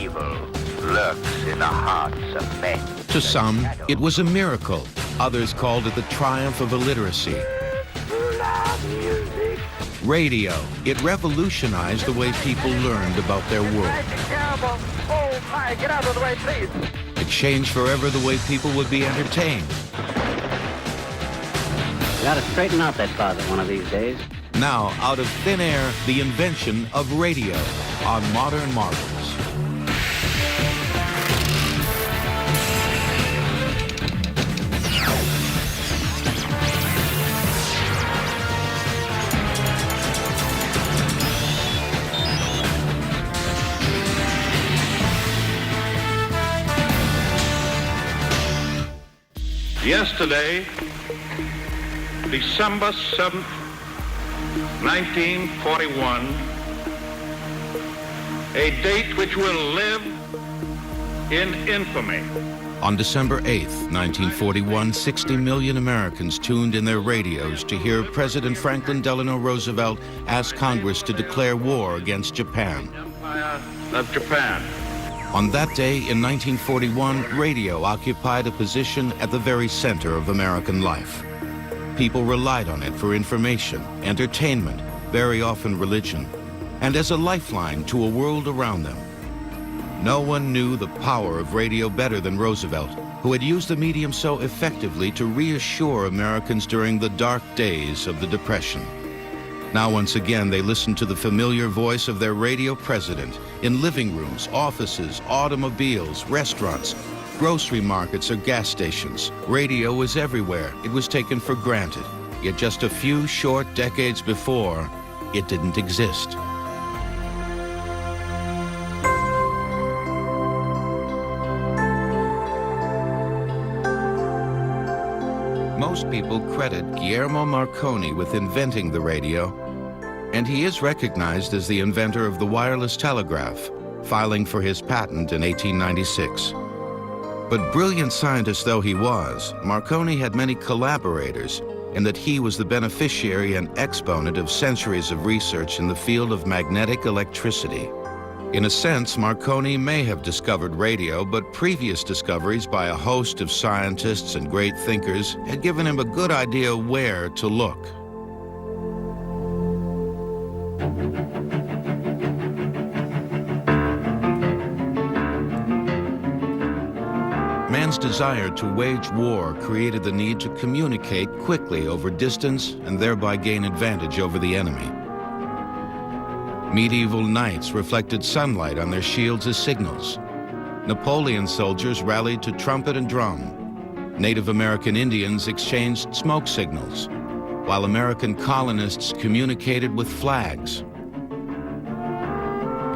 evil lurks in the hearts of men. To some, it was a miracle. Others called it the triumph of illiteracy. Radio, it revolutionized the way people learned about their world. Oh my, get out of the way, please. It changed forever the way people would be entertained. Gotta straighten out that closet one of these days. Now, out of thin air, the invention of radio on Modern Marvels. Yesterday, December 7th, 1941, a date which will live in infamy. On December 8th, 1941, 60 million Americans tuned in their radios to hear President Franklin Delano Roosevelt ask Congress to declare war against Japan. Empire of Japan. On that day in 1941, radio occupied a position at the very center of American life. People relied on it for information, entertainment, very often religion, and as a lifeline to a world around them. No one knew the power of radio better than Roosevelt, who had used the medium so effectively to reassure Americans during the dark days of the Depression. Now, once again, they listened to the familiar voice of their radio president in living rooms, offices, automobiles, restaurants, grocery markets, or gas stations. Radio was everywhere. It was taken for granted. Yet just a few short decades before, it didn't exist. Most people credit Guillermo Marconi with inventing the radio, and he is recognized as the inventor of the wireless telegraph, filing for his patent in 1896. But brilliant scientist though he was, Marconi had many collaborators in that he was the beneficiary and exponent of centuries of research in the field of magnetic electricity. In a sense, Marconi may have discovered radio, but previous discoveries by a host of scientists and great thinkers had given him a good idea where to look. Man's desire to wage war created the need to communicate quickly over distance and thereby gain advantage over the enemy. Medieval knights reflected sunlight on their shields as signals. Napoleon soldiers rallied to trumpet and drum. Native American Indians exchanged smoke signals, while American colonists communicated with flags.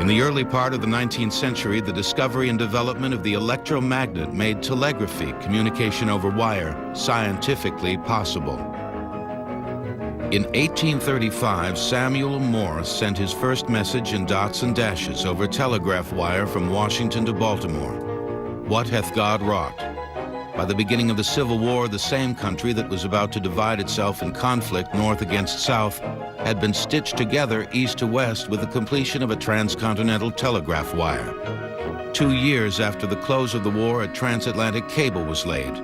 In the early part of the 19th century, the discovery and development of the electromagnet made telegraphy, communication over wire, scientifically possible. In 1835, Samuel Morse sent his first message in dots and dashes over telegraph wire from Washington to Baltimore. What hath God wrought? By the beginning of the Civil War, the same country that was about to divide itself in conflict north against south had been stitched together east to west with the completion of a transcontinental telegraph wire. 2 years after the close of the war, a transatlantic cable was laid.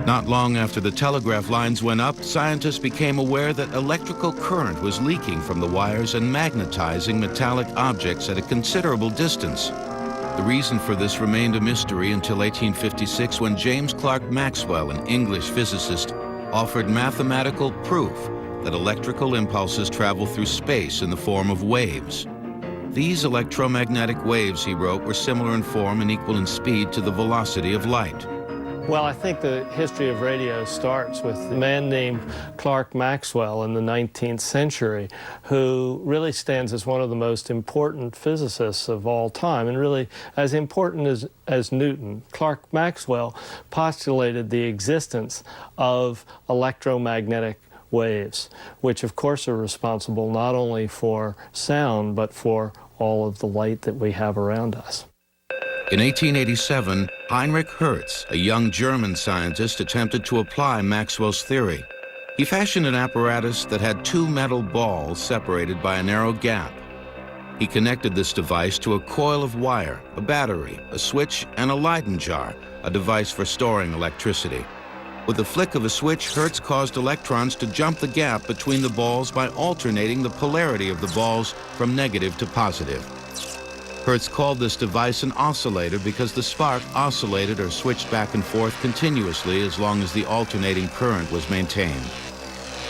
Not long after the telegraph lines went up, scientists became aware that electrical current was leaking from the wires and magnetizing metallic objects at a considerable distance. The reason for this remained a mystery until 1856, when James Clerk Maxwell, an English physicist, offered mathematical proof that electrical impulses travel through space in the form of waves. These electromagnetic waves, he wrote, were similar in form and equal in speed to the velocity of light. Well, I think the history of radio starts with a man named Clerk Maxwell in the 19th century, who really stands as one of the most important physicists of all time, and really as important as Newton. Clerk Maxwell postulated the existence of electromagnetic waves, which of course are responsible not only for sound, but for all of the light that we have around us. In 1887, Heinrich Hertz, a young German scientist, attempted to apply Maxwell's theory. He fashioned an apparatus that had two metal balls separated by a narrow gap. He connected this device to a coil of wire, a battery, a switch, and a Leyden jar, a device for storing electricity. With the flick of a switch, Hertz caused electrons to jump the gap between the balls by alternating the polarity of the balls from negative to positive. Hertz called this device an oscillator because the spark oscillated or switched back and forth continuously as long as the alternating current was maintained.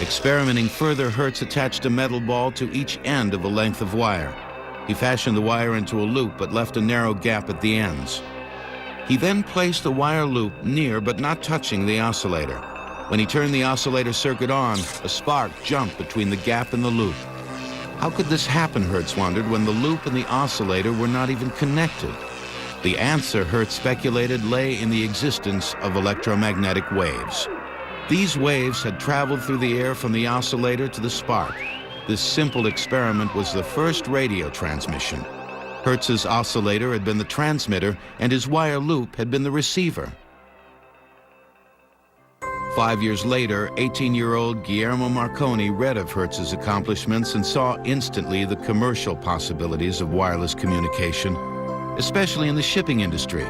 Experimenting further, Hertz attached a metal ball to each end of a length of wire. He fashioned the wire into a loop but left a narrow gap at the ends. He then placed the wire loop near but not touching the oscillator. When he turned the oscillator circuit on, a spark jumped between the gap and the loop. How could this happen, Hertz wondered, when the loop and the oscillator were not even connected? The answer, Hertz speculated, lay in the existence of electromagnetic waves. These waves had traveled through the air from the oscillator to the spark. This simple experiment was the first radio transmission. Hertz's oscillator had been the transmitter, and his wire loop had been the receiver. 5 years later, 18-year-old Guillermo Marconi read of Hertz's accomplishments and saw instantly the commercial possibilities of wireless communication, especially in the shipping industry.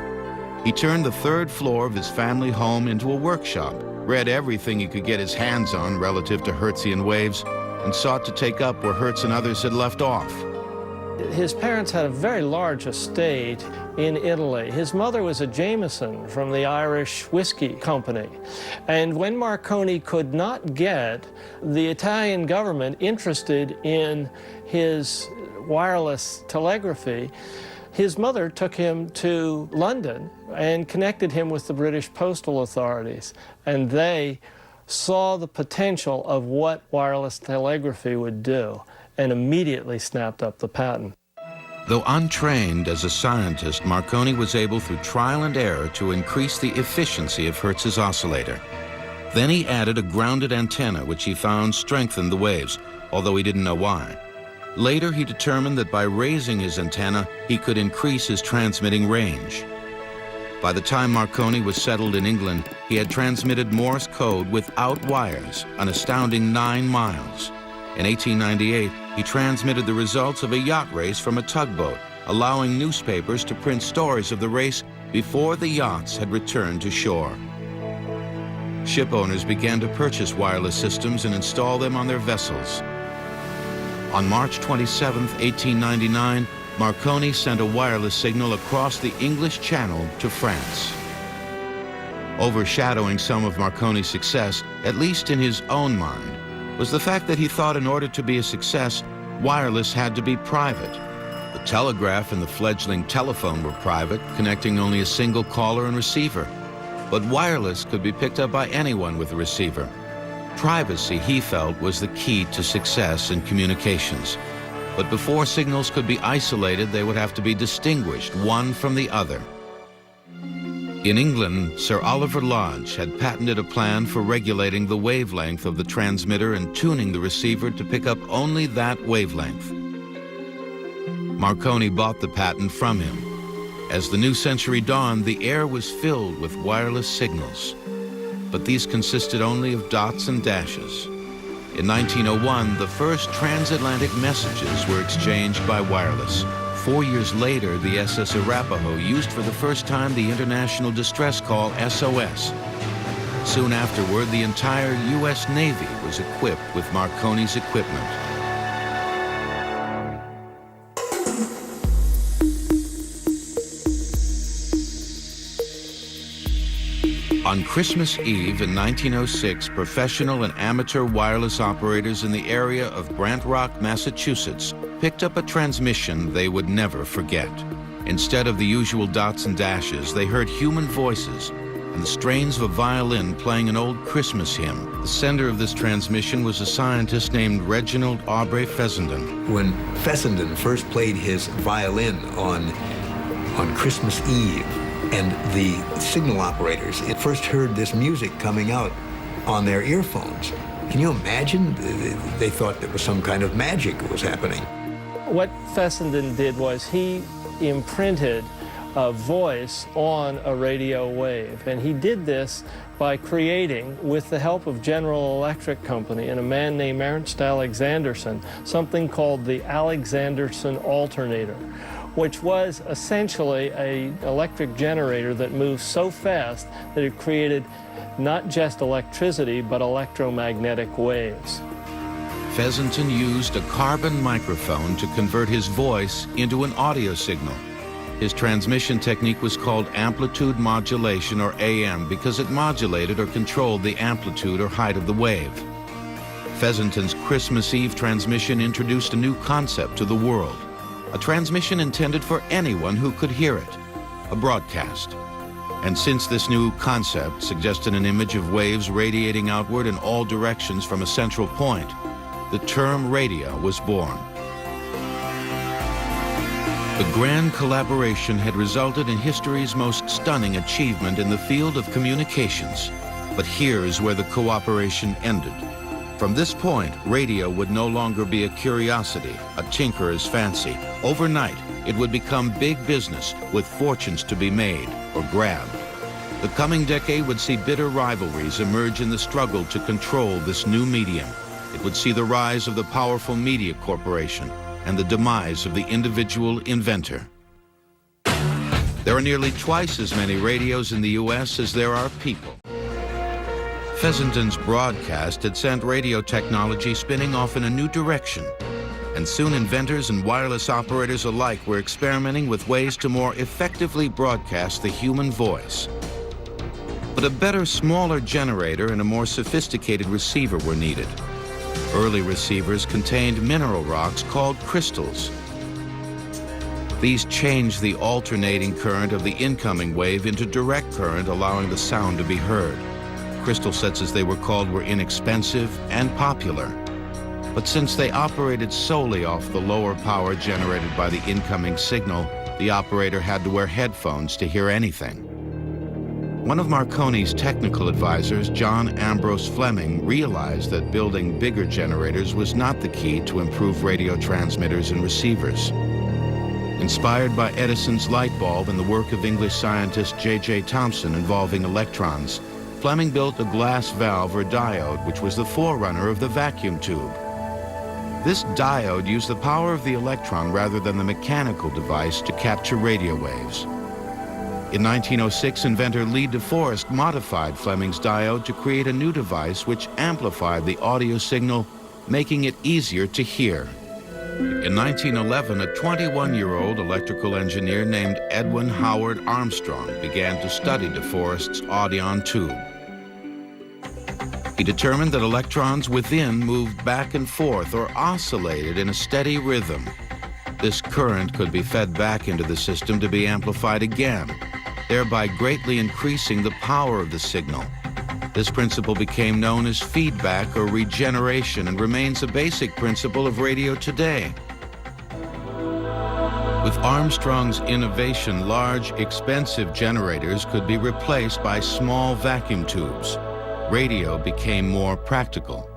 He turned the third floor of his family home into a workshop, read everything he could get his hands on relative to Hertzian waves, and sought to take up where Hertz and others had left off. His parents had a very large estate in Italy. His mother was a Jameson from the Irish Whiskey Company. And when Marconi could not get the Italian government interested in his wireless telegraphy, his mother took him to London and connected him with the British postal authorities. And they saw the potential of what wireless telegraphy would do and immediately snapped up the patent. Though untrained as a scientist, Marconi was able through trial and error to increase the efficiency of Hertz's oscillator. Then he added a grounded antenna, which he found strengthened the waves, although he didn't know why. Later, he determined that by raising his antenna, he could increase his transmitting range. By the time Marconi was settled in England, he had transmitted Morse code without wires, an astounding 9 miles. In 1898, he transmitted the results of a yacht race from a tugboat, allowing newspapers to print stories of the race before the yachts had returned to shore. Ship owners began to purchase wireless systems and install them on their vessels. On March 27, 1899, Marconi sent a wireless signal across the English Channel to France. Overshadowing some of Marconi's success, at least in his own mind, was the fact that he thought in order to be a success, wireless had to be private. The telegraph and the fledgling telephone were private, connecting only a single caller and receiver. But wireless could be picked up by anyone with a receiver. Privacy, he felt, was the key to success in communications. But before signals could be isolated, they would have to be distinguished, one from the other. In England, Sir Oliver Lodge had patented a plan for regulating the wavelength of the transmitter and tuning the receiver to pick up only that wavelength. Marconi bought the patent from him. As the new century dawned, the air was filled with wireless signals. But these consisted only of dots and dashes. In 1901, the first transatlantic messages were exchanged by wireless. 4 years later, the SS Arapaho used for the first time the international distress call SOS. Soon afterward, the entire U.S. Navy was equipped with Marconi's equipment. On Christmas Eve in 1906, professional and amateur wireless operators in the area of Brant Rock, Massachusetts, picked up a transmission they would never forget. Instead of the usual dots and dashes, they heard human voices and the strains of a violin playing an old Christmas hymn. The sender of this transmission was a scientist named Reginald Aubrey Fessenden. When Fessenden first played his violin on Christmas Eve, and the signal operators at first heard this music coming out on their earphones. Can you imagine? They thought there was some kind of magic that was happening. What Fessenden did was he imprinted voice on a radio wave. And he did this by creating, with the help of General Electric Company and a man named Ernst Alexanderson, something called the Alexanderson alternator, which was essentially an electric generator that moved so fast that it created not just electricity, but electromagnetic waves. Feasenton used a carbon microphone to convert his voice into an audio signal. His transmission technique was called amplitude modulation, or AM, because it modulated or controlled the amplitude or height of the wave. Feasenton's Christmas Eve transmission introduced a new concept to the world, a transmission intended for anyone who could hear it, a broadcast. And since this new concept suggested an image of waves radiating outward in all directions from a central point, the term radio was born. The grand collaboration had resulted in history's most stunning achievement in the field of communications. But here is where the cooperation ended. From this point, radio would no longer be a curiosity, a tinkerer's fancy. Overnight, it would become big business with fortunes to be made or grabbed. The coming decade would see bitter rivalries emerge in the struggle to control this new medium. It would see the rise of the powerful media corporation and the demise of the individual inventor. There are nearly twice as many radios in the U.S. as there are people. Feasenton's broadcast had sent radio technology spinning off in a new direction, and soon inventors and wireless operators alike were experimenting with ways to more effectively broadcast the human voice. But a better, smaller generator and a more sophisticated receiver were needed. Early receivers contained mineral rocks called crystals. These changed the alternating current of the incoming wave into direct current, allowing the sound to be heard. Crystal sets, as they were called, were inexpensive and popular. But since they operated solely off the lower power generated by the incoming signal, the operator had to wear headphones to hear anything. One of Marconi's technical advisors, John Ambrose Fleming, realized that building bigger generators was not the key to improve radio transmitters and receivers. Inspired by Edison's light bulb and the work of English scientist J.J. Thomson involving electrons, Fleming built a glass valve or diode, which was the forerunner of the vacuum tube. This diode used the power of the electron rather than the mechanical device to capture radio waves. In 1906, inventor Lee DeForest modified Fleming's diode to create a new device which amplified the audio signal, making it easier to hear. In 1911, a 21-year-old electrical engineer named Edwin Howard Armstrong began to study DeForest's Audion tube. He determined that electrons within moved back and forth or oscillated in a steady rhythm. This current could be fed back into the system to be amplified again, thereby greatly increasing the power of the signal. This principle became known as feedback or regeneration and remains a basic principle of radio today. With Armstrong's innovation, large, expensive generators could be replaced by small vacuum tubes. Radio became more practical.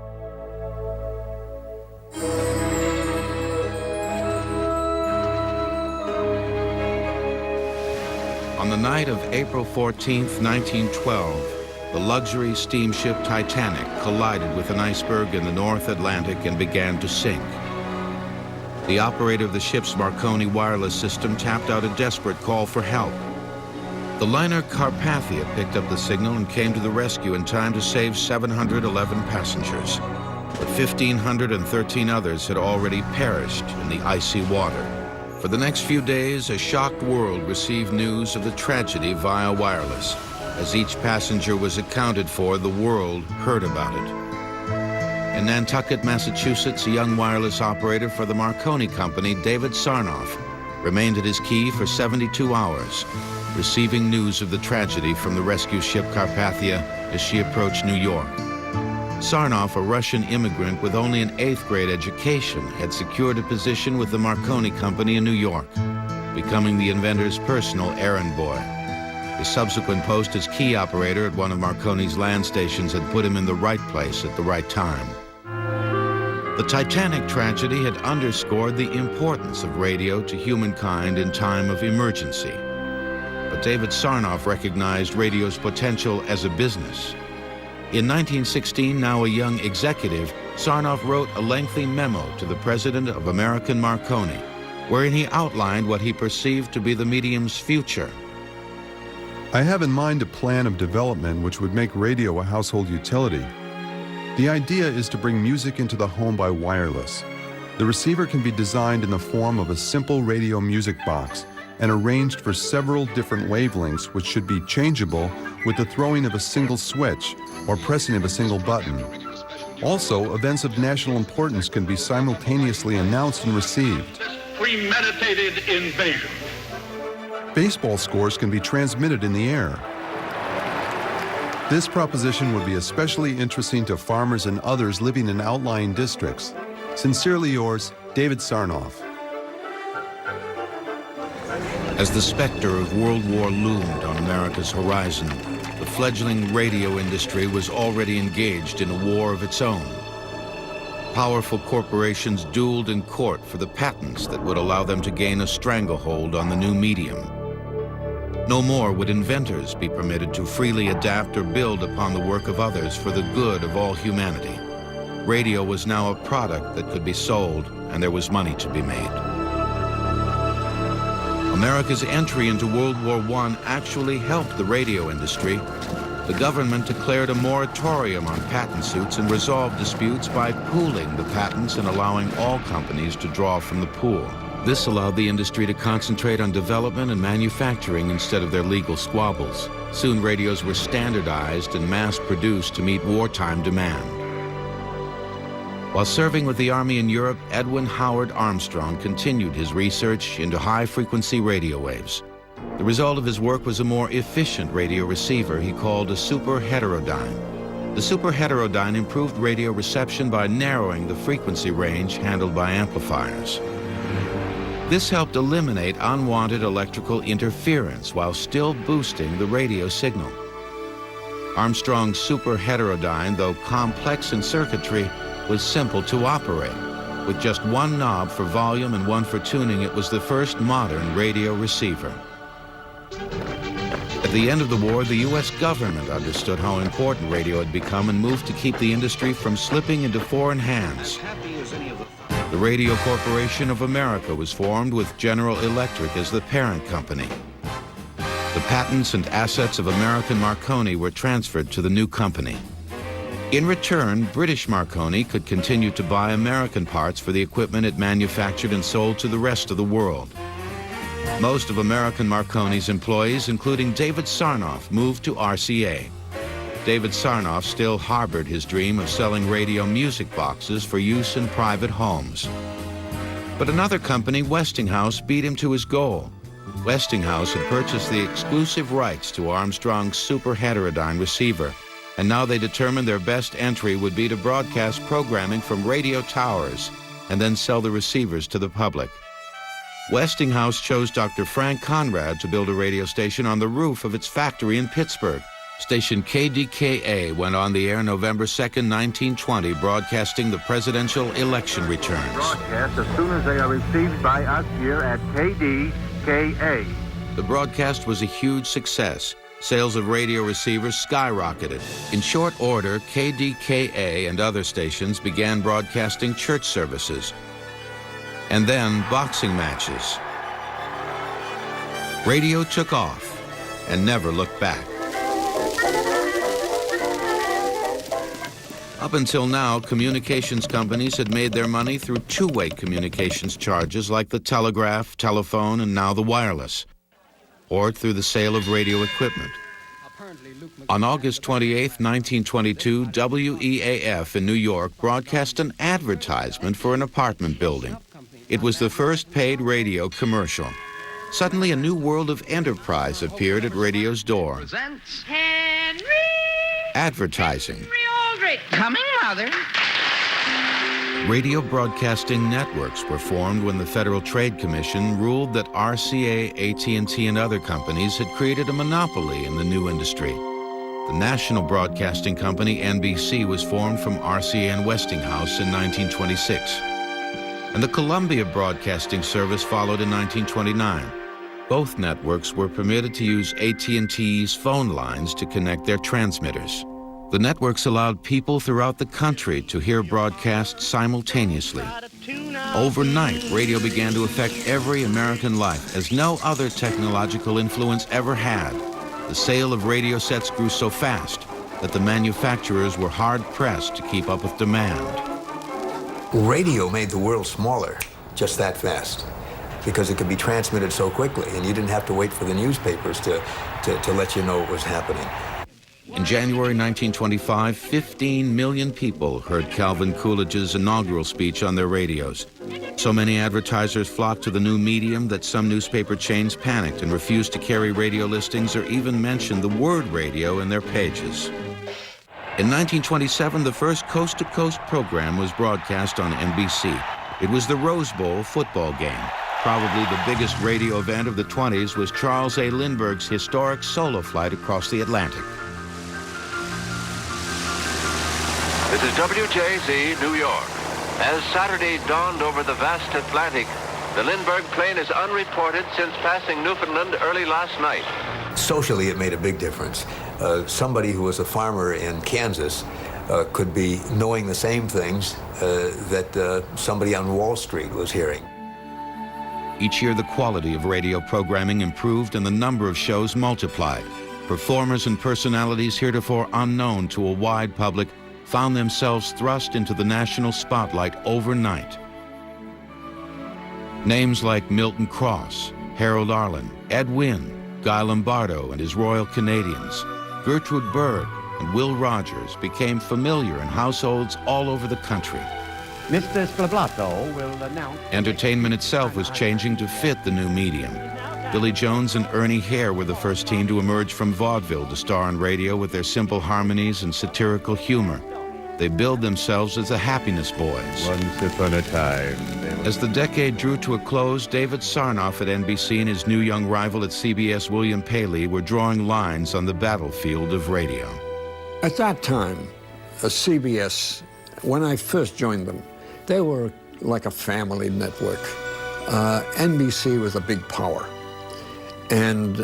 On the night of April 14, 1912, the luxury steamship Titanic collided with an iceberg in the North Atlantic and began to sink. The operator of the ship's Marconi wireless system tapped out a desperate call for help. The liner Carpathia picked up the signal and came to the rescue in time to save 711 passengers. But 1,513 others had already perished in the icy water. For the next few days, a shocked world received news of the tragedy via wireless. As each passenger was accounted for, the world heard about it. In Nantucket, Massachusetts, a young wireless operator for the Marconi Company, David Sarnoff, remained at his key for 72 hours, receiving news of the tragedy from the rescue ship Carpathia as she approached New York. Sarnoff, a Russian immigrant with only an 8th grade education, had secured a position with the Marconi Company in New York, becoming the inventor's personal errand boy. His subsequent post as key operator at one of Marconi's land stations had put him in the right place at the right time. The Titanic tragedy had underscored the importance of radio to humankind in time of emergency. but David Sarnoff recognized radio's potential as a business. In 1916, now a young executive, Sarnoff wrote a lengthy memo to the president of American Marconi, wherein he outlined what he perceived to be the medium's future. I have in mind a plan of development which would make radio a household utility. The idea is to bring music into the home by wireless. The receiver can be designed in the form of a simple radio music box and arranged for several different wavelengths which should be changeable with the throwing of a single switch or pressing of a single button. Also, events of national importance can be simultaneously announced and received. Premeditated invasion. Baseball scores can be transmitted in the air. This proposition would be especially interesting to farmers and others living in outlying districts. Sincerely yours, David Sarnoff. As the specter of World War loomed on America's horizon, the fledgling radio industry was already engaged in a war of its own. Powerful corporations dueled in court for the patents that would allow them to gain a stranglehold on the new medium. No more would inventors be permitted to freely adapt or build upon the work of others for the good of all humanity. Radio was now a product that could be sold, and there was money to be made. America's entry into World War I actually helped the radio industry. The government declared a moratorium on patent suits and resolved disputes by pooling the patents and allowing all companies to draw from the pool. This allowed the industry to concentrate on development and manufacturing instead of their legal squabbles. Soon radios were standardized and mass-produced to meet wartime demand. While serving with the Army in Europe, Edwin Howard Armstrong continued his research into high-frequency radio waves. The result of his work was a more efficient radio receiver he called a superheterodyne. The superheterodyne improved radio reception by narrowing the frequency range handled by amplifiers. This helped eliminate unwanted electrical interference while still boosting the radio signal. Armstrong's superheterodyne, though complex in circuitry, was simple to operate. With just one knob for volume and one for tuning, it was the first modern radio receiver. At the end of the war, the U.S. government understood how important radio had become and moved to keep the industry from slipping into foreign hands. The Radio Corporation of America was formed with General Electric as the parent company. The patents and assets of American Marconi were transferred to the new company. In return, British Marconi could continue to buy American parts for the equipment it manufactured and sold to the rest of the world. Most of American Marconi's employees, including David Sarnoff, moved to RCA. David Sarnoff still harbored his dream of selling radio music boxes for use in private homes. But another company, Westinghouse, beat him to his goal. Westinghouse had purchased the exclusive rights to Armstrong's superheterodyne receiver, and now they determined their best entry would be to broadcast programming from radio towers and then sell the receivers to the public. Westinghouse chose Dr. Frank Conrad to build a radio station on the roof of its factory in Pittsburgh. Station KDKA went on the air November 2nd, 1920, broadcasting the presidential election returns. Broadcast as soon as they are received by us here at KDKA. The broadcast was a huge success. Sales of radio receivers skyrocketed. In short order, KDKA and other stations began broadcasting church services, and then boxing matches. Radio took off and never looked back. Up until now, communications companies had made their money through two-way communications charges like the telegraph, telephone, and now the wireless, or through the sale of radio equipment. On August 28, 1922, WEAF in New York broadcast an advertisement for an apartment building. It was the first paid radio commercial. Suddenly, a new world of enterprise appeared at radio's door. Henry! Advertising. Henry Aldrich! Coming, Mother. Radio broadcasting networks were formed when the Federal Trade Commission ruled that RCA, AT&T, and other companies had created a monopoly in the new industry. The National Broadcasting Company, NBC, was formed from RCA and Westinghouse in 1926. And the Columbia Broadcasting Service followed in 1929. Both networks were permitted to use AT&T's phone lines to connect their transmitters. The networks allowed people throughout the country to hear broadcasts simultaneously. Overnight, radio began to affect every American life as no other technological influence ever had. The sale of radio sets grew so fast that the manufacturers were hard-pressed to keep up with demand. Radio made the world smaller just that fast because it could be transmitted so quickly, and you didn't have to wait for the newspapers to let you know what was happening. In January 1925, 15 million people heard Calvin Coolidge's inaugural speech on their radios. So many advertisers flocked to the new medium that some newspaper chains panicked and refused to carry radio listings or even mention the word radio in their pages. In 1927, the first coast-to-coast program was broadcast on NBC. It was the Rose Bowl football game. Probably the biggest radio event of the 20s was Charles A. Lindbergh's historic solo flight across the Atlantic. This is WJZ, New York. As Saturday dawned over the vast Atlantic, the Lindbergh plane is unreported since passing Newfoundland early last night. Socially, it made a big difference. Somebody who was a farmer in Kansas could be knowing the same things that somebody on Wall Street was hearing. Each year, the quality of radio programming improved and the number of shows multiplied. Performers and personalities heretofore unknown to a wide public found themselves thrust into the national spotlight overnight. Names like Milton Cross, Harold Arlen, Ed Wynn, Guy Lombardo and his Royal Canadians, Gertrude Berg, and Will Rogers became familiar in households all over the country. Mr. Scalablato will announce... Entertainment itself was changing to fit the new medium. Billy Jones and Ernie Hare were the first team to emerge from vaudeville to star on radio with their simple harmonies and satirical humor. They billed themselves as the Happiness Boys. Once upon a time... As the decade drew to a close, David Sarnoff at NBC and his new young rival at CBS, William Paley, were drawing lines on the battlefield of radio. At that time, CBS, when I first joined them, they were like a family network. NBC was a big power. And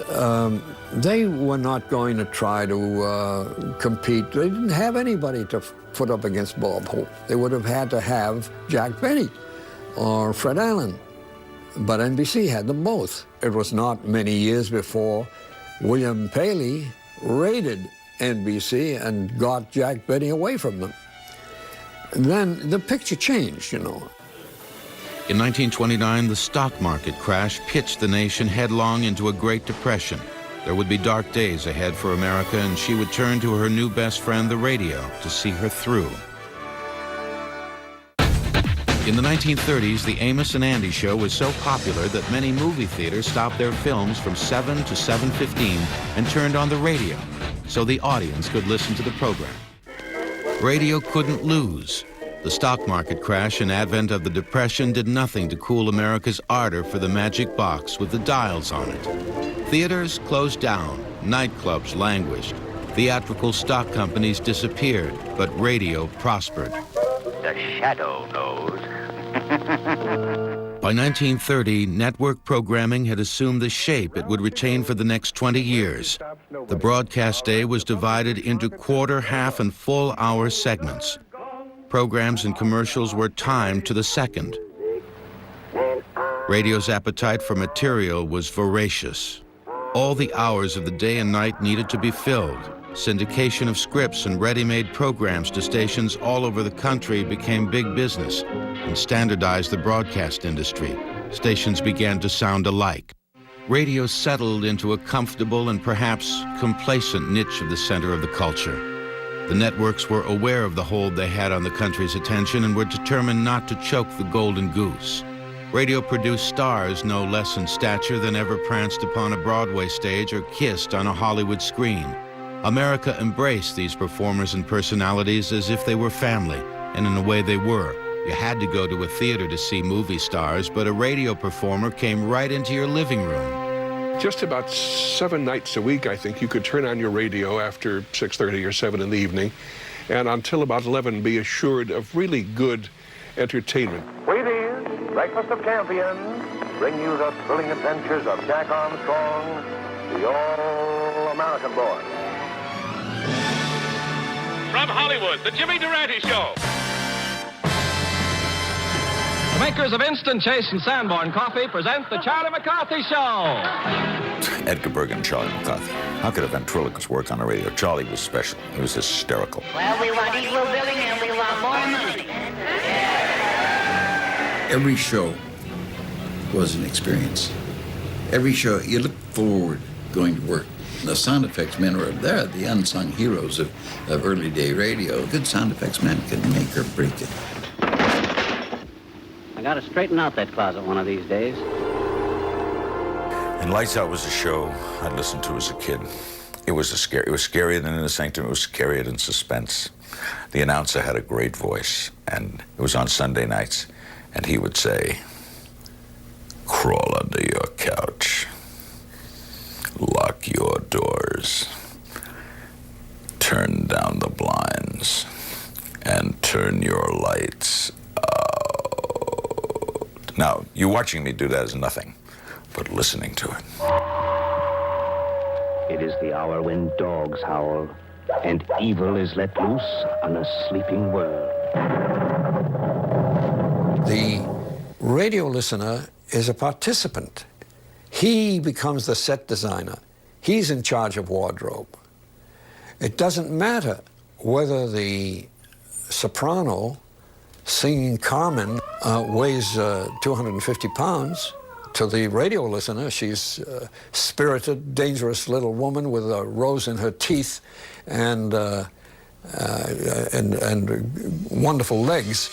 they were not going to try to compete. They didn't have anybody to put up against Bob Hope. They would have had to have Jack Benny or Fred Allen. But NBC had them both. It was not many years before William Paley raided NBC and got Jack Benny away from them. And then the picture changed, you know. In 1929, the stock market crash pitched the nation headlong into a Great Depression. There would be dark days ahead for America, and she would turn to her new best friend, the radio, to see her through. In the 1930s, the Amos and Andy Show was so popular that many movie theaters stopped their films from 7 to 7:15 and turned on the radio so the audience could listen to the program. Radio couldn't lose. The stock market crash and advent of the Depression did nothing to cool America's ardor for the magic box with the dials on it. Theaters closed down, nightclubs languished, theatrical stock companies disappeared, but radio prospered. The shadow knows. By 1930, network programming had assumed the shape it would retain for the next 20 years. The broadcast day was divided into quarter, half, and full-hour segments. Programs and commercials were timed to the second. Radio's appetite for material was voracious. All the hours of the day and night needed to be filled. Syndication of scripts and ready-made programs to stations all over the country became big business and standardized the broadcast industry. Stations began to sound alike. Radio settled into a comfortable and perhaps complacent niche of the center of the culture. The networks were aware of the hold they had on the country's attention and were determined not to choke the golden goose. Radio produced stars no less in stature than ever pranced upon a Broadway stage or kissed on a Hollywood screen. America embraced these performers and personalities as if they were family, and in a way they were. You had to go to a theater to see movie stars, but a radio performer came right into your living room. Just about 7 nights a week, I think, you could turn on your radio after 6:30 or 7 in the evening, and until about 11 be assured of really good entertainment. Wheaties, breakfast of champions. bring you the thrilling adventures of Jack Armstrong, the all-American boy. From Hollywood, The Jimmy Durante Show. The makers of Instant Chase and Sanborn Coffee present The Charlie McCarthy Show. Edgar Bergen and Charlie McCarthy. How could a ventriloquist work on the radio? Charlie was special. He was hysterical. Well, we want equal billing and we want more money. Every show was an experience. Every show, you look forward going to work. The sound effects men were there, the unsung heroes of early day radio. A good sound effects man could make or break it. I gotta straighten out that closet one of these days. And Lights Out was a show I'd listened to as a kid. It was scarier than In the Sanctum. It was scarier than Suspense. The announcer had a great voice, and it was on Sunday nights, and he would say, "Crawl under your couch. Lock your doors. Turn down the blinds. And turn your lights out." Now, you watching me do that is nothing, but listening to it. It is the hour when dogs howl and evil is let loose on a sleeping world. The radio listener is a participant. He becomes the set designer. He's in charge of wardrobe. It doesn't matter whether the soprano singing Carmen weighs 250 pounds. To the radio listener, she's a spirited, dangerous little woman with a rose in her teeth and wonderful legs.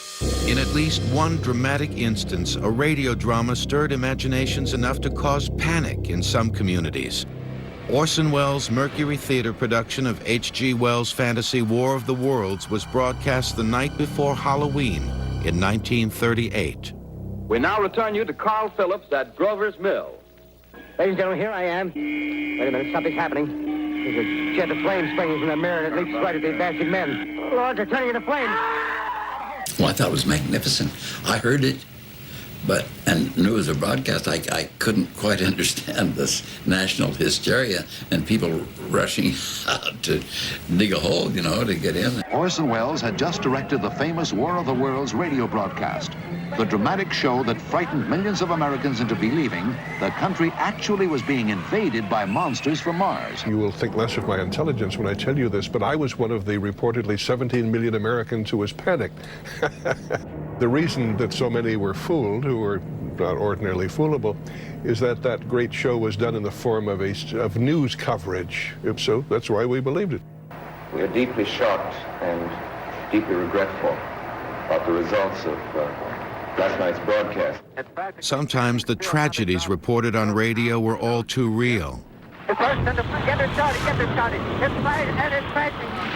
In at least one dramatic instance, a radio drama stirred imaginations enough to cause panic in some communities. Orson Welles' Mercury Theater production of H.G. Wells' fantasy War of the Worlds was broadcast the night before Halloween in 1938. We now return you to Carl Phillips at Grover's Mill. Ladies and gentlemen, here I am. Wait a minute, something's happening. There's a jet of flame springing from the mirror and it leaps right at the advancing men. Lord, they're turning into flames. Well, I thought it was magnificent. I heard it, and knew it was a broadcast. I couldn't quite understand this national hysteria and people rushing out to dig a hole, to get in. Orson Welles had just directed the famous War of the Worlds radio broadcast, the dramatic show that frightened millions of Americans into believing the country actually was being invaded by monsters from Mars. You will think less of my intelligence when I tell you this, but I was one of the reportedly 17 million Americans who was panicked. The reason that so many were fooled, who were not ordinarily foolable, is that that great show was done in the form of news coverage. So that's why we believed it. We are deeply shocked and deeply regretful about the results of last night's broadcast. Sometimes the tragedies reported on radio were all too real. Get her started.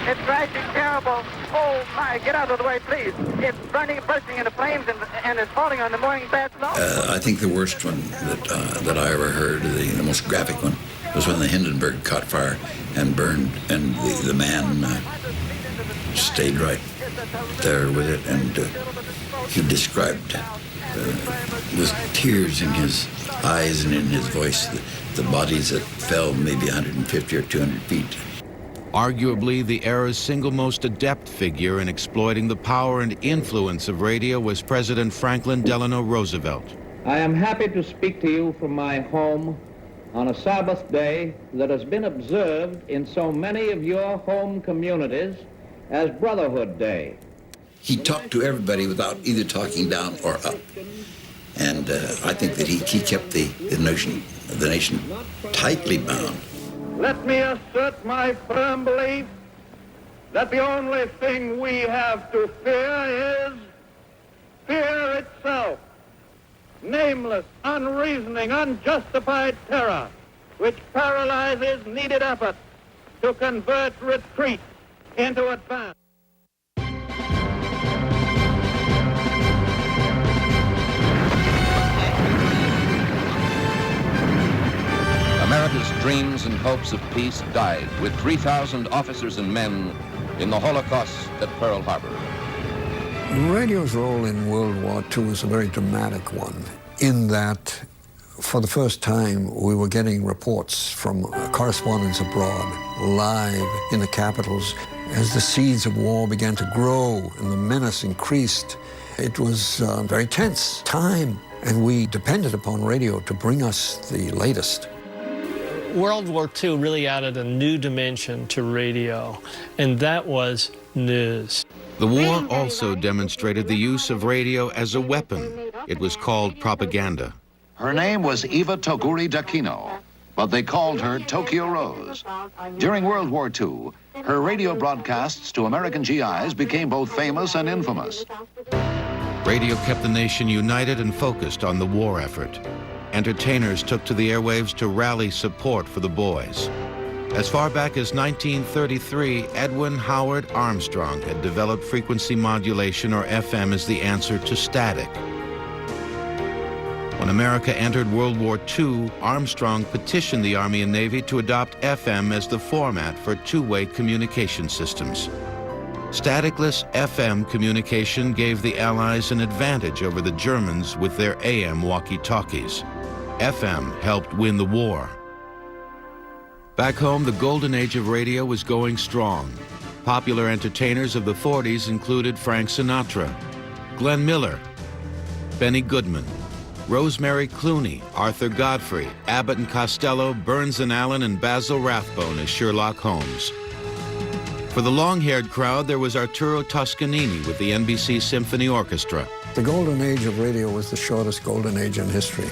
It's crashing, terrible. Oh my, get out of the way, please. It's bursting into flames and it's falling on the morning bath. I think the worst one that I ever heard, the most graphic one, was when the Hindenburg caught fire and burned, and the man stayed right there with it, and he described with tears in his eyes and in his voice the bodies that fell maybe 150 or 200 feet. Arguably, the era's single most adept figure in exploiting the power and influence of radio was President Franklin Delano Roosevelt. I am happy to speak to you from my home on a Sabbath day that has been observed in so many of your home communities as Brotherhood Day. He talked to everybody without either talking down or up. And I think that he kept the nation tightly bound. Let me assert my firm belief that the only thing we have to fear is fear itself. Nameless, unreasoning, unjustified terror, which paralyzes needed effort to convert retreat into advance. America's dreams and hopes of peace died with 3,000 officers and men in the Holocaust at Pearl Harbor. Radio's role in World War II was a very dramatic one, in that For the first time, we were getting reports from correspondents abroad, live in the capitals. As the seeds of war began to grow and the menace increased, it was very tense time, and we depended upon radio to bring us the latest. World War II really added a new dimension to radio, and that was news. The war also demonstrated the use of radio as a weapon. It was called propaganda. Her name was Eva Toguri d'Aquino, but they called her Tokyo Rose. During World War II, her radio broadcasts to American GIs became both famous and infamous. Radio kept the nation united and focused on the war effort. Entertainers took to the airwaves to rally support for the boys. As far back as 1933, Edwin Howard Armstrong had developed frequency modulation, or FM, as the answer to static. When America entered World War II, Armstrong petitioned the Army and Navy to adopt FM as the format for two-way communication systems. Staticless FM communication gave the Allies an advantage over the Germans with their AM walkie-talkies. FM helped win the war. Back home, the golden age of radio was going strong. Popular entertainers of the 40s included Frank Sinatra, Glenn Miller, Benny Goodman, Rosemary Clooney, Arthur Godfrey, Abbott and Costello, Burns and Allen, and Basil Rathbone as Sherlock Holmes. For the long-haired crowd, there was Arturo Toscanini with the NBC Symphony Orchestra. The golden age of radio was the shortest golden age in history.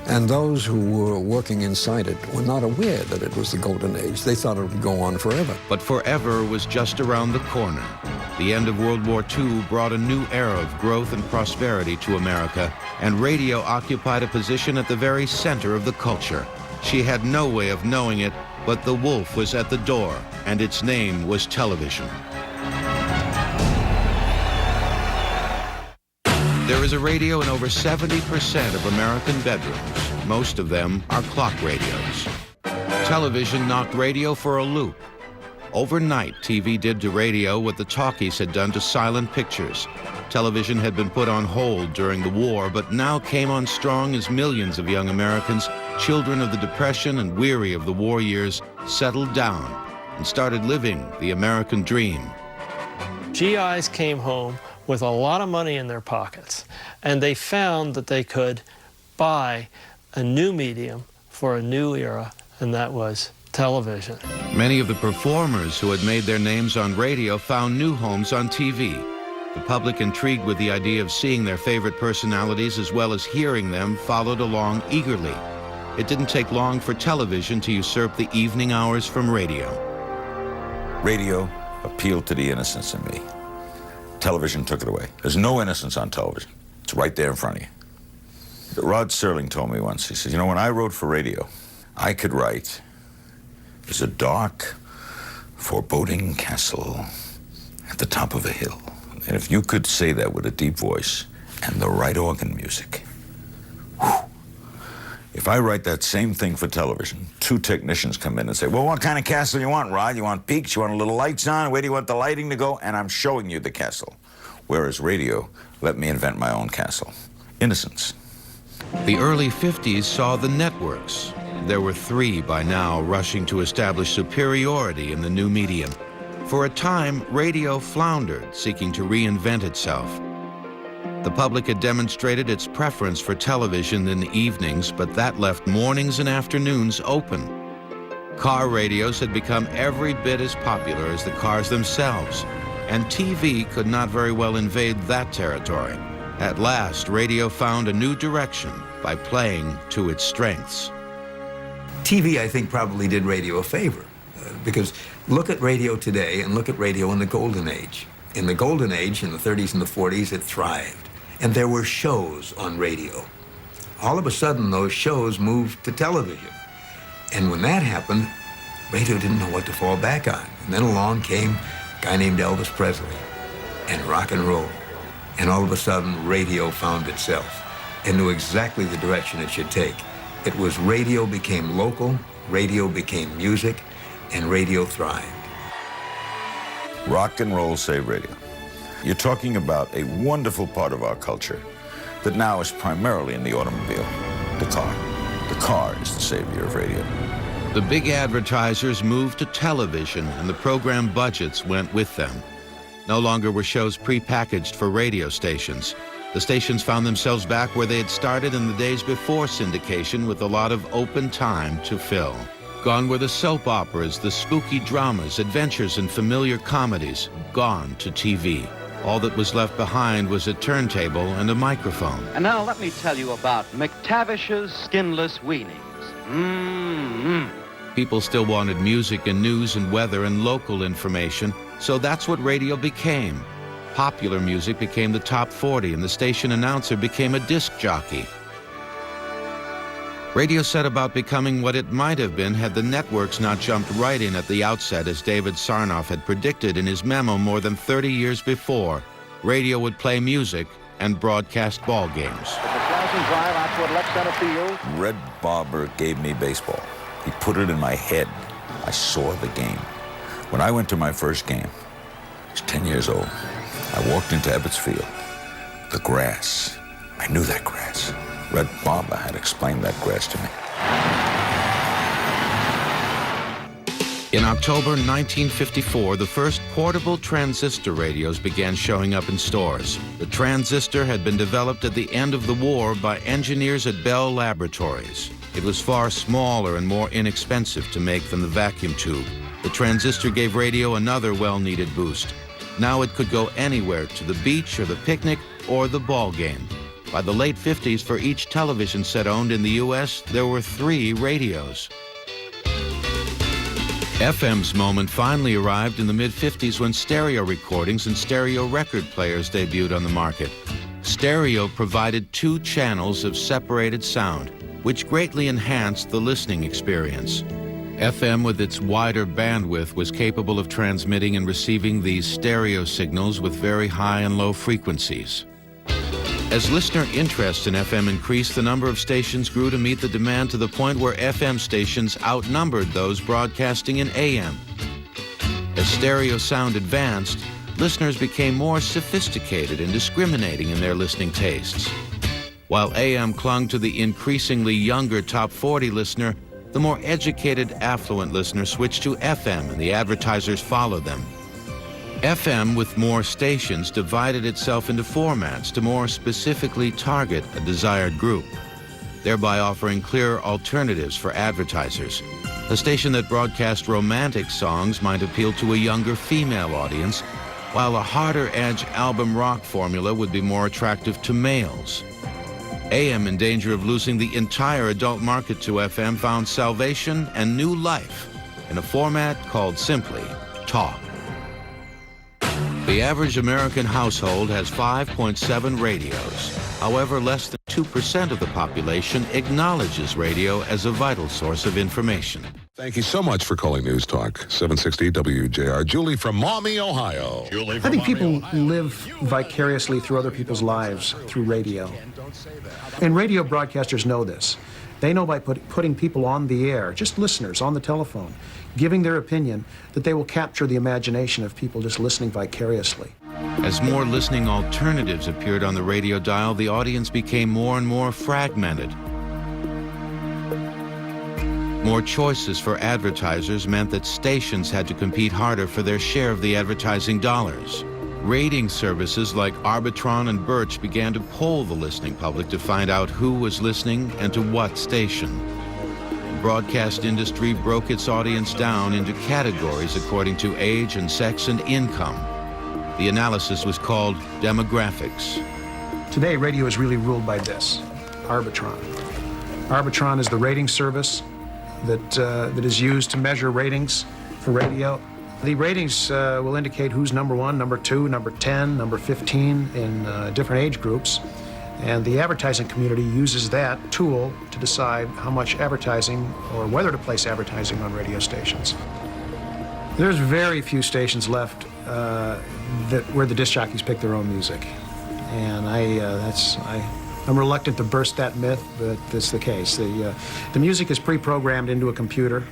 And those who were working inside it were not aware that it was the golden age. They thought it would go on forever. But forever was just around the corner. The end of World War II brought a new era of growth and prosperity to America, and radio occupied a position at the very center of the culture. She had no way of knowing it, but the wolf was at the door, and its name was television. There is a radio in over 70% of American bedrooms. Most of them are clock radios. Television knocked radio for a loop. Overnight, TV did to radio what the talkies had done to silent pictures. Television had been put on hold during the war, but now came on strong as millions of young Americans, children of the Depression and weary of the war years, settled down and started living the American dream. GIs came home with a lot of money in their pockets, and they found that they could buy a new medium for a new era, and that was television. Many of the performers who had made their names on radio found new homes on TV. The public, intrigued with the idea of seeing their favorite personalities as well as hearing them, followed along eagerly. It didn't take long for television to usurp the evening hours from radio. Radio appealed to the innocence in me. Television took it away. There's no innocence on television. It's right there in front of you. Rod Serling told me once, he said, you know, when I wrote for radio, I could write, there's a dark, foreboding castle at the top of a hill. And if you could say that with a deep voice and the right organ music, whew, if I write that same thing for television, two technicians come in and say, well, what kind of castle you want, Rod? You want peaks? You want a little lights on? Where do you want the lighting to go? And I'm showing you the castle. Whereas radio let me invent my own castle. Innocence. The early 50s saw the networks. There were three by now rushing to establish superiority in the new medium. For a time, radio floundered, seeking to reinvent itself. The public had demonstrated its preference for television in the evenings, but that left mornings and afternoons open. Car radios had become every bit as popular as the cars themselves, and TV could not very well invade that territory. At last, radio found a new direction by playing to its strengths. TV, I think, probably did radio a favor, because look at radio today and look at radio in the Golden Age. In the Golden Age, in the 30s and the 40s, it thrived. And there were shows on radio. All of a sudden, those shows moved to television. And when that happened, radio didn't know what to fall back on. And then along came a guy named Elvis Presley and rock and roll. And all of a sudden, radio found itself and knew exactly the direction it should take. It was radio became local, radio became music, and radio thrived. Rock and roll saved radio. You're talking about a wonderful part of our culture that now is primarily in the automobile. The car. The car is the savior of radio. The big advertisers moved to television, and the program budgets went with them. No longer were shows prepackaged for radio stations. The stations found themselves back where they had started in the days before syndication, with a lot of open time to fill. Gone were the soap operas, the spooky dramas, adventures, and familiar comedies. Gone to TV. All that was left behind was a turntable and a microphone. And now let me tell you about McTavish's Skinless Weenies. People still wanted music and news and weather and local information, so that's what radio became. Popular music became the top 40, and the station announcer became a disc jockey. Radio set about becoming what it might have been had the networks not jumped right in at the outset, as David Sarnoff had predicted in his memo more than 30 years before. Radio would play music and broadcast ball games. Drive out toward left center field. Red Barber gave me baseball. He put it in my head. I saw the game. When I went to my first game, I was 10 years old. I walked into Ebbets Field. The grass. I knew that grass. Red Barber had explained that grass to me. In October 1954, the first portable transistor radios began showing up in stores. The transistor had been developed at the end of the war by engineers at Bell Laboratories. It was far smaller and more inexpensive to make than the vacuum tube. The transistor gave radio another well-needed boost. Now it could go anywhere, to the beach or the picnic or the ball game. By the late 50s, for each television set owned in the U.S., there were 3 radios. FM's moment finally arrived in the mid-50s when stereo recordings and stereo record players debuted on the market. Stereo provided 2 channels of separated sound, which greatly enhanced the listening experience. FM, with its wider bandwidth, was capable of transmitting and receiving these stereo signals with very high and low frequencies. As listener interest in FM increased, the number of stations grew to meet the demand, to the point where FM stations outnumbered those broadcasting in AM. As stereo sound advanced, listeners became more sophisticated and discriminating in their listening tastes. While AM clung to the increasingly younger top 40 listener, the more educated, affluent listener switched to FM, and the advertisers followed them. FM, with more stations, divided itself into formats to more specifically target a desired group, thereby offering clear alternatives for advertisers. A station that broadcast romantic songs might appeal to a younger female audience, while a harder-edge album rock formula would be more attractive to males. AM, in danger of losing the entire adult market to FM, found salvation and new life in a format called simply talk. The average American household has 5.7 radios. However, less than 2% of the population acknowledges radio as a vital source of information. Thank you so much for calling News Talk 760 WJR. Julie from Maumee, Ohio. I think people live vicariously through other people's lives through radio. And radio broadcasters know this. They know by putting people on the air, just listeners on the telephone, giving their opinion, that they will capture the imagination of people just listening vicariously. As more listening alternatives appeared on the radio dial, the audience became more and more fragmented. More choices for advertisers meant that stations had to compete harder for their share of the advertising dollars. Rating services like Arbitron and Birch began to poll the listening public to find out who was listening and to what station. The broadcast industry broke its audience down into categories according to age and sex and income. The analysis was called demographics. Today, radio is really ruled by this, Arbitron. Arbitron is the rating service that is used to measure ratings for radio. The ratings will indicate who's number 1, number 2, number 10, number 15 in different age groups. And the advertising community uses that tool to decide how much advertising or whether to place advertising on radio stations. There's very few stations left where the disc jockeys pick their own music. And I'm reluctant to burst that myth, but that's the case. The music is pre-programmed into a computer,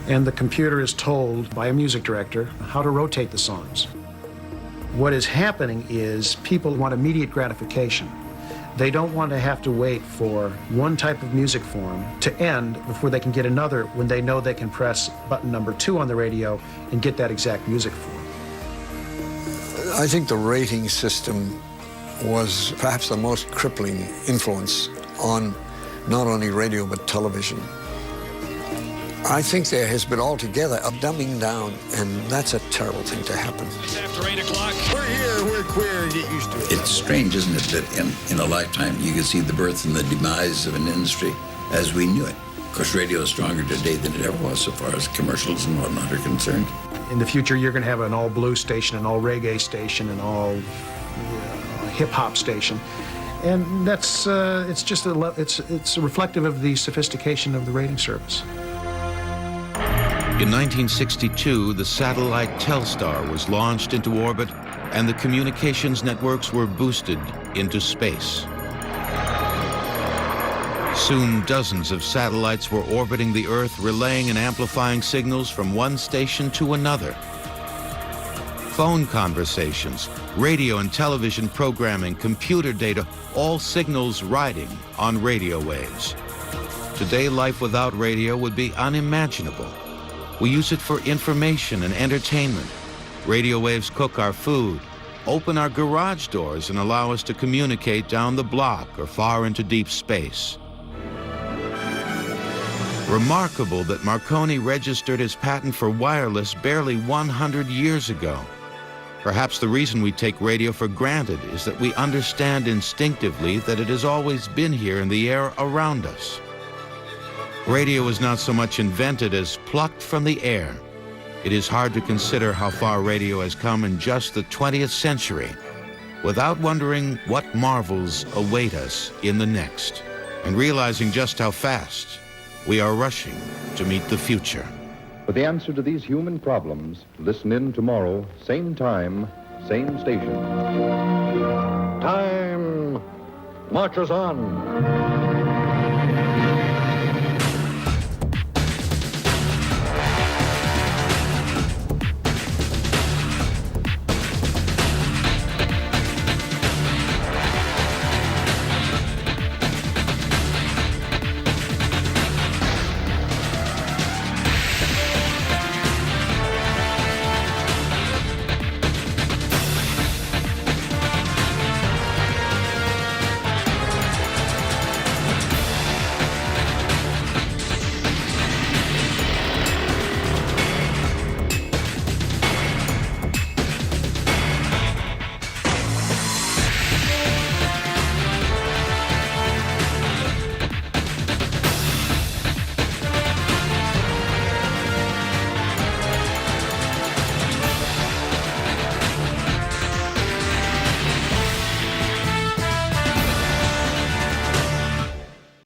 and the computer is told by a music director how to rotate the songs. What is happening is people want immediate gratification. They don't want to have to wait for one type of music form to end before they can get another when they know they can press button number 2 on the radio and get that exact music form. I think the rating system was perhaps the most crippling influence on not only radio but television. I think there has been altogether a dumbing down, and that's a terrible thing to happen. After 8 o'clock, we're here, we're queer, get used to it. It's strange, isn't it, that in a lifetime you can see the birth and the demise of an industry as we knew it. Of course, radio is stronger today than it ever was so far as commercials and whatnot are concerned. In the future, you're going to have an all blues station, an all reggae station, an all hip-hop station. And that's, it's just it's reflective of the sophistication of the rating service. In 1962, the satellite Telstar was launched into orbit, and the communications networks were boosted into space. Soon, dozens of satellites were orbiting the Earth, relaying and amplifying signals from one station to another. Phone conversations, radio and television programming, computer data, all signals riding on radio waves. Today, life without radio would be unimaginable. We use it for information and entertainment. Radio waves cook our food, open our garage doors, and allow us to communicate down the block or far into deep space. Remarkable that Marconi registered his patent for wireless barely 100 years ago. Perhaps the reason we take radio for granted is that we understand instinctively that it has always been here in the air around us. Radio is not so much invented as plucked from the air. It is hard to consider how far radio has come in just the 20th century without wondering what marvels await us in the next, and realizing just how fast we are rushing to meet the future. For the answer to these human problems, listen in tomorrow, same time, same station. Time marches on.